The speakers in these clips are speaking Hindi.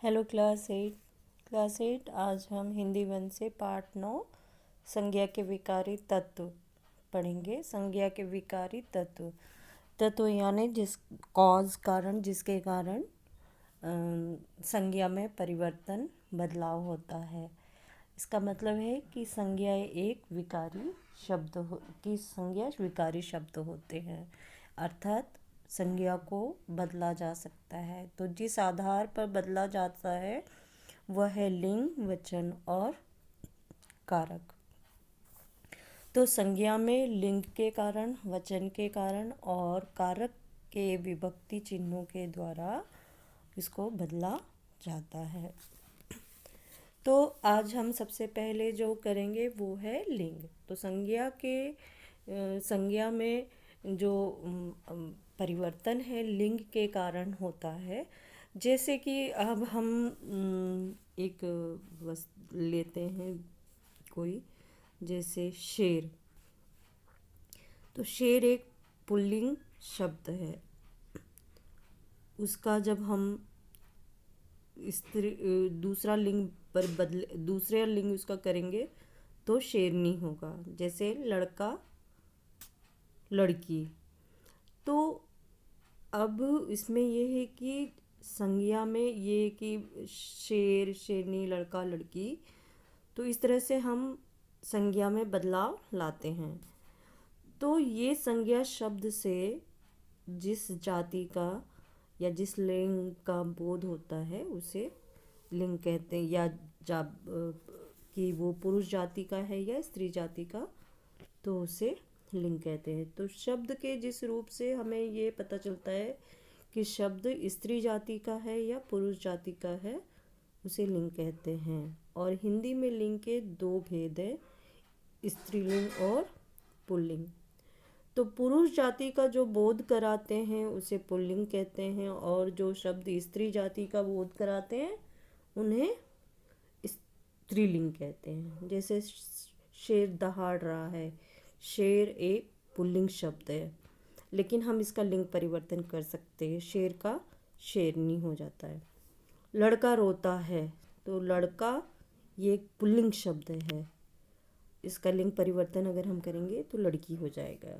हेलो क्लास एट आज हम हिंदी वन से पाठ 9 संज्ञा के विकारी तत्व पढ़ेंगे। संज्ञा के विकारी तत्व यानी जिस कॉज कारण जिसके कारण संज्ञा में परिवर्तन बदलाव होता है। इसका मतलब है कि संज्ञा एक विकारी शब्द की संज्ञा विकारी शब्द होते हैं, अर्थात संज्ञा को बदला जा सकता है। तो जिस आधार पर बदला जाता है वह है लिंग, वचन और कारक। तो संज्ञा में लिंग के कारण, वचन के कारण और कारक के विभक्ति चिन्हों के द्वारा इसको बदला जाता है। तो आज हम सबसे पहले जो करेंगे वो है लिंग। तो संज्ञा में जो परिवर्तन है लिंग के कारण होता है। जैसे कि अब हम एक वस्तु लेते हैं कोई, जैसे शेर। तो शेर एक पुल्लिंग शब्द है। उसका जब हम दूसरा लिंग पर दूसरे लिंग उसका करेंगे तो शेरनी होगा। जैसे लड़का, लड़की। तो अब इसमें ये है कि संज्ञा में ये कि शेर, शेरनी, लड़का, लड़की, तो इस तरह से हम संज्ञा में बदलाव लाते हैं। तो ये संज्ञा शब्द से जिस जाति का या जिस लिंग का बोध होता है उसे लिंग कहते हैं, या कि वो पुरुष जाति का है या स्त्री जाति का, तो उसे लिंग कहते हैं। तो शब्द के जिस रूप से हमें ये पता चलता है कि शब्द स्त्री जाति का है या पुरुष जाति का है, उसे लिंग कहते हैं। और हिंदी में लिंग के दो भेद हैं, स्त्रीलिंग और पुल्लिंग। तो पुरुष जाति का जो बोध कराते हैं उसे पुल्लिंग कहते हैं, और जो शब्द स्त्री जाति का बोध कराते हैं उन्हें स्त्रीलिंग कहते हैं। जैसे शेर दहाड़ रहा है, शेर एक पुल्लिंग शब्द है, लेकिन हम इसका लिंग परिवर्तन कर सकते हैं, शेर का शेरनी हो जाता है। लड़का रोता है, तो लड़का ये एक पुल्लिंग शब्द है, इसका लिंग परिवर्तन अगर हम करेंगे तो लड़की हो जाएगा।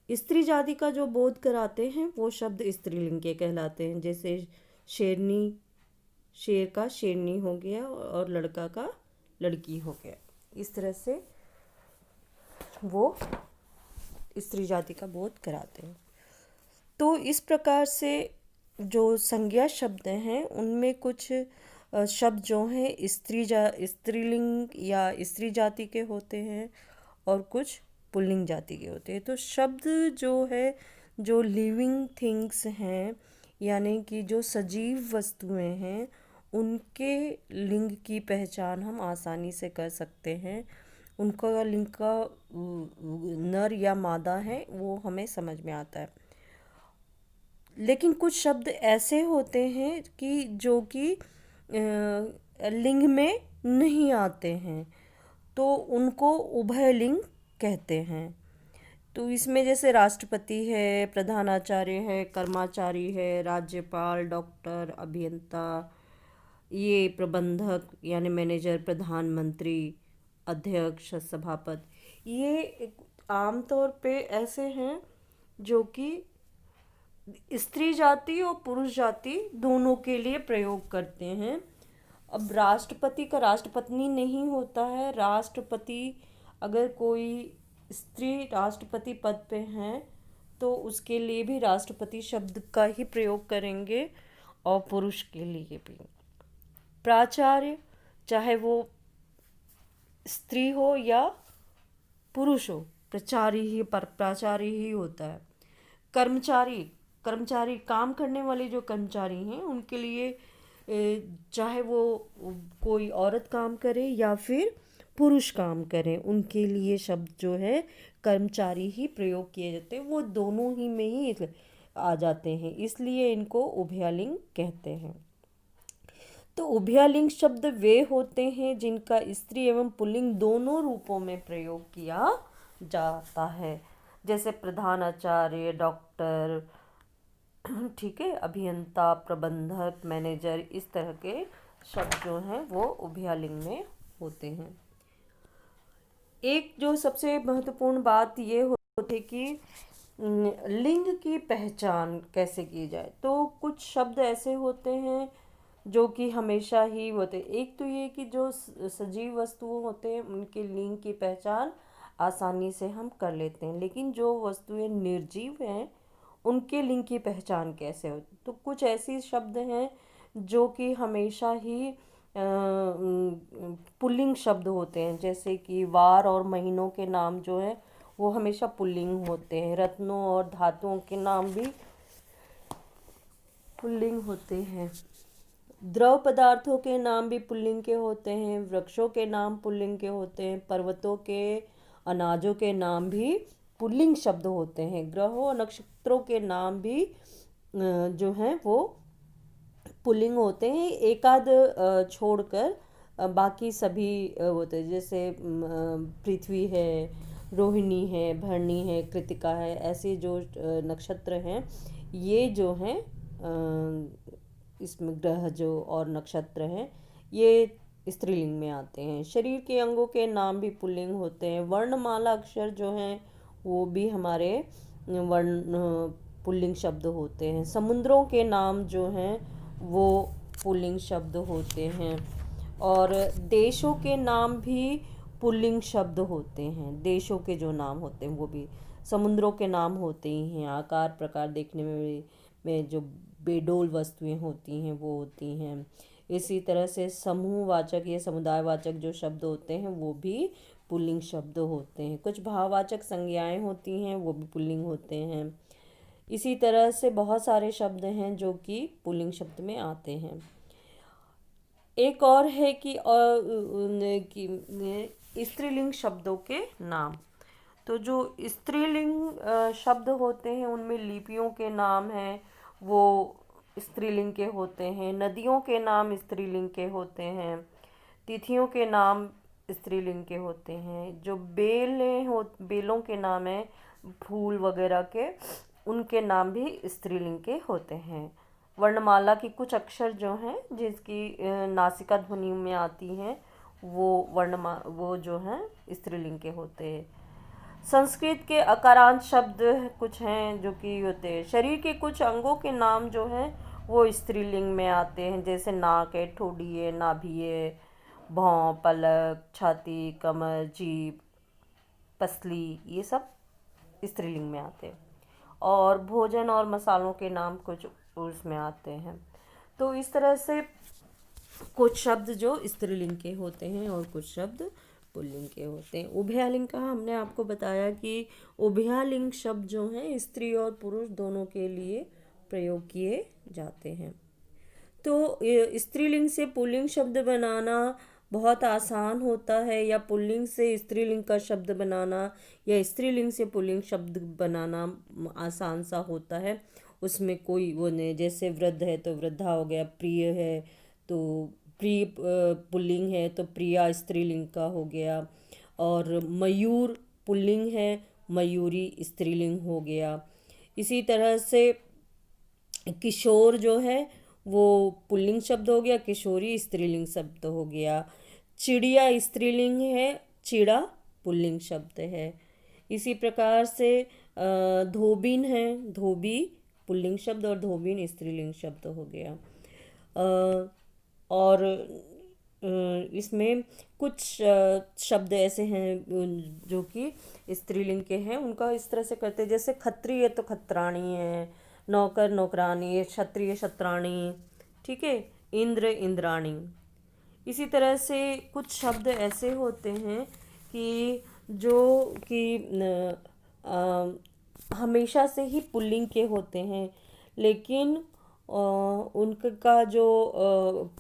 स्त्री जाति का जो बोध कराते हैं वो शब्द स्त्रीलिंग के कहलाते हैं। जैसे शेरनी, शेर का शेरनी हो गया और लड़का का लड़की हो गया। इस तरह से वो स्त्री जाति का बोध कराते हैं। तो इस प्रकार से जो संज्ञा शब्द हैं उनमें कुछ शब्द जो हैं स्त्रीलिंग या स्त्री जाति के होते हैं और कुछ पुल्लिंग जाति के होते हैं। तो शब्द जो है, जो लिविंग थिंग्स हैं, यानी कि जो सजीव वस्तुएं हैं, उनके लिंग की पहचान हम आसानी से कर सकते हैं। उनका लिंग का नर या मादा है वो हमें समझ में आता है। लेकिन कुछ शब्द ऐसे होते हैं कि जो कि लिंग में नहीं आते हैं, तो उनको उभयलिंग कहते हैं। तो इसमें जैसे राष्ट्रपति है, प्रधानाचार्य है, कर्मचारी है, राज्यपाल, डॉक्टर, अभियंता, ये प्रबंधक यानी मैनेजर, प्रधानमंत्री, अध्यक्ष, सभापति, ये आमतौर पे ऐसे हैं जो कि स्त्री जाति और पुरुष जाति दोनों के लिए प्रयोग करते हैं। अब राष्ट्रपति का राष्ट्रपत्नी नहीं होता है। राष्ट्रपति, अगर कोई स्त्री राष्ट्रपति पद पे हैं तो उसके लिए भी राष्ट्रपति शब्द का ही प्रयोग करेंगे, और पुरुष के लिए भी। प्राचार्य, चाहे वो स्त्री हो या पुरुष हो, प्राचार्य ही होता है। कर्मचारी काम करने वाले जो कर्मचारी हैं उनके लिए चाहे वो कोई औरत काम करे या फिर पुरुष काम करें, उनके लिए शब्द जो है कर्मचारी ही प्रयोग किए जाते हैं। वो दोनों ही में ही आ जाते हैं, इसलिए इनको उभयलिंग कहते हैं। तो उभयलिंग शब्द वे होते हैं जिनका स्त्री एवं पुल्लिंग दोनों रूपों में प्रयोग किया जाता है। जैसे प्रधानाचार्य, डॉक्टर, ठीक है, अभियंता, प्रबंधक, मैनेजर, इस तरह के शब्द जो हैं वो उभयलिंग में होते हैं। एक जो सबसे महत्वपूर्ण बात ये होती है कि लिंग की पहचान कैसे की जाए। तो कुछ शब्द ऐसे होते हैं जो कि हमेशा ही होते हैं। एक तो ये कि जो सजीव वस्तुओं होते हैं उनके लिंग की पहचान आसानी से हम कर लेते हैं, लेकिन जो वस्तुएं निर्जीव हैं उनके लिंग की पहचान कैसे होती। तो कुछ ऐसे शब्द हैं जो कि हमेशा ही पुल्लिंग शब्द होते हैं, जैसे कि वार और महीनों के नाम जो हैं वो हमेशा पुल्लिंग होते हैं। रत्नों और धातुओं के नाम भी पुल्लिंग होते हैं। द्रव पदार्थों के नाम भी पुल्लिंग के होते हैं। वृक्षों के नाम पुल्लिंग के होते हैं। पर्वतों के, अनाजों के नाम भी पुल्लिंग शब्द होते हैं। ग्रहों और नक्षत्रों के नाम भी जो हैं वो पुल्लिंग होते हैं, एकाध छोड़कर बाकी सभी होते हैं। जैसे पृथ्वी है, रोहिणी है, भरणी है, कृतिका है, ऐसे जो नक्षत्र हैं ये जो हैं इसमें ग्रह जो और नक्षत्र हैं ये स्त्रीलिंग में आते हैं। शरीर के अंगों के नाम भी पुल्लिंग होते हैं। वर्णमाला अक्षर जो हैं वो भी हमारे वर्ण पुल्लिंग शब्द होते हैं। समुद्रों के नाम जो हैं वो पुल्लिंग शब्द होते हैं। और देशों के नाम भी पुल्लिंग शब्द होते हैं। देशों के जो नाम होते हैं वो भी समुद्रों के नाम होते ही हैं। आकार प्रकार देखने में जो बेडोल वस्तुएं होती हैं वो होती हैं। इसी तरह से समूहवाचक या समुदायवाचक जो शब्द होते हैं वो भी पुल्लिंग शब्द होते हैं। कुछ भाववाचक संज्ञाएं होती हैं वो भी पुल्लिंग होते हैं। इसी तरह से बहुत सारे शब्द हैं जो कि पुल्लिंग शब्द में आते हैं। एक और है कि स्त्रीलिंग शब्दों के नाम। तो जो स्त्रीलिंग शब्द होते हैं उनमें लिपियों के नाम हैं वो स्त्रीलिंग के होते हैं। नदियों के नाम स्त्रीलिंग के होते हैं। तिथियों के नाम स्त्रीलिंग के होते हैं। जो बेलों के नाम हैं फूल वगैरह के, उनके नाम भी स्त्रीलिंग के होते हैं। वर्णमाला की कुछ अक्षर जो हैं जिसकी नासिका ध्वनि में आती हैं वो जो हैं स्त्रीलिंग के होते हैं। संस्कृत के अकारांत शब्द कुछ हैं जो कि होते हैं। शरीर के कुछ अंगों के नाम जो हैं वो स्त्रीलिंग में आते हैं, जैसे नाक है, ठोड़ी है, नाभि है, भौं, पलक, छाती, कमर, जीभ, पसली, ये सब स्त्रीलिंग में आते हैं। और भोजन और मसालों के नाम कुछ उसमें आते हैं। तो इस तरह से कुछ शब्द जो स्त्रीलिंग के होते हैं और कुछ शब्द पुल्लिंग के होते हैं। उभयलिंग का हमने आपको बताया कि उभयलिंग शब्द जो हैं स्त्री और पुरुष दोनों के लिए प्रयोग किए जाते हैं। तो स्त्रीलिंग से पुल्लिंग शब्द बनाना बहुत आसान होता है, या पुल्लिंग से स्त्रीलिंग का शब्द बनाना या स्त्रीलिंग से पुल्लिंग शब्द बनाना आसान सा होता है। उसमें कोई वो नहीं। जैसे वृद्ध है तो वृद्धा हो गया, प्रिय है तो प्रिय पुल्लिंग है तो प्रिया स्त्रीलिंग का हो गया। और मयूर पुल्लिंग है, मयूरी स्त्रीलिंग हो गया। इसी तरह से किशोर जो है वो पुल्लिंग शब्द हो गया, किशोरी स्त्रीलिंग शब्द हो गया। चिड़िया स्त्रीलिंग है, चिड़ा पुल्लिंग शब्द है। इसी प्रकार से धोबिन है, धोबी पुल्लिंग शब्द और धोबिन स्त्रीलिंग शब्द हो गया। और इसमें कुछ शब्द ऐसे हैं जो कि स्त्रीलिंग के हैं, उनका इस तरह से करते हैं। जैसे खत्रिय तो खत्राणी है, नौकर नौकरानी, क्षत्रिय क्षत्राणी, ठीक है, इंद्र इंद्राणी। इसी तरह से कुछ शब्द ऐसे होते हैं कि जो कि हमेशा से ही पुल्लिंग के होते हैं, लेकिन उनका जो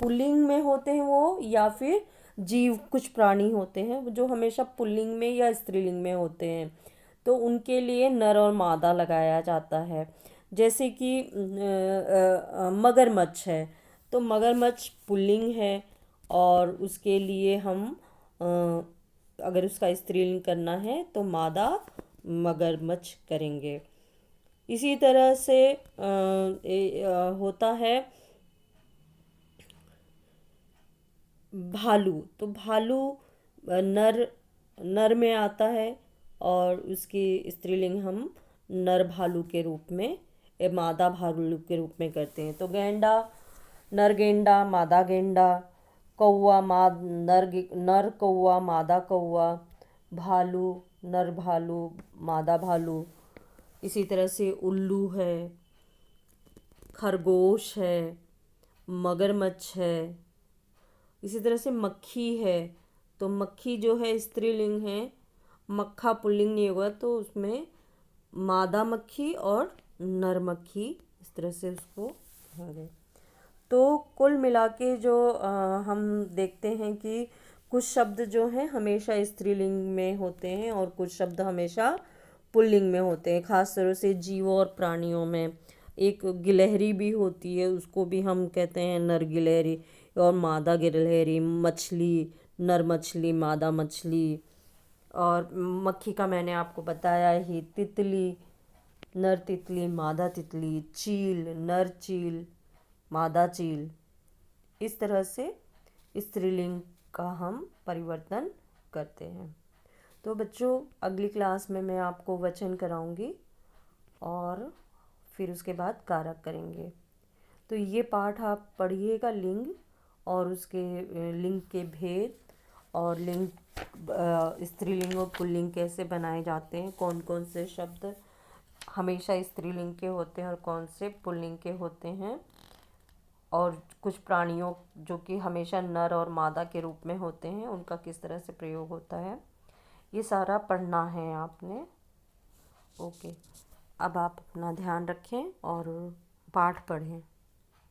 पुल्लिंग में होते हैं वो, या फिर जीव कुछ प्राणी होते हैं जो हमेशा पुल्लिंग में या स्त्रीलिंग में होते हैं, तो उनके लिए नर और मादा लगाया जाता है। जैसे कि मगरमच्छ है तो मगरमच्छ पुल्लिंग है और उसके लिए हम अगर उसका स्त्रीलिंग करना है तो मादा मगरमच्छ करेंगे। इसी तरह से होता है भालू। तो भालू नर नर में आता है और उसकी स्त्रीलिंग हम नर भालू के रूप में मादा भालू के रूप में करते हैं। तो गेंडा नर गेंडा मादा गेंडा, कौवा नर कौवा मादा कौवा, भालू नर भालू मादा भालू। इसी तरह से उल्लू है, खरगोश है, मगरमच्छ है। इसी तरह से मक्खी है। तो मक्खी जो है स्त्रीलिंग है, मक्खा पुल्लिंग नहीं होगा, तो उसमें मादा मक्खी और नर मक्खी इस तरह से उसको कहा गया। तो कुल मिला के जो हम देखते हैं कि कुछ शब्द जो हैं हमेशा स्त्रीलिंग में होते हैं और कुछ शब्द हमेशा पुल्लिंग में होते हैं। खास तरह से जीवों और प्राणियों में एक गिलहरी भी होती है, उसको भी हम कहते हैं नर गिलहरी और मादा गिलहरी। मछली नर मछली मादा मछली। और मक्खी का मैंने आपको बताया ही। तितली नर तितली मादा तितली। चील नर चील मादा चील। इस तरह से स्त्रीलिंग का हम परिवर्तन करते हैं। तो बच्चों, अगली क्लास में मैं आपको वचन कराऊंगी और फिर उसके बाद कारक करेंगे। तो ये पाठ आप पढ़िएगा, लिंग और उसके लिंग के भेद और लिंग स्त्रीलिंग और पुल्लिंग कैसे बनाए जाते हैं, कौन कौन से शब्द हमेशा स्त्रीलिंग के होते हैं और कौन से पुल्लिंग के होते हैं, और कुछ प्राणियों जो कि हमेशा नर और मादा के रूप में होते हैं उनका किस तरह से प्रयोग होता है, ये सारा पढ़ना है आपने। ओके, अब आप अपना ध्यान रखें और पाठ पढ़ें।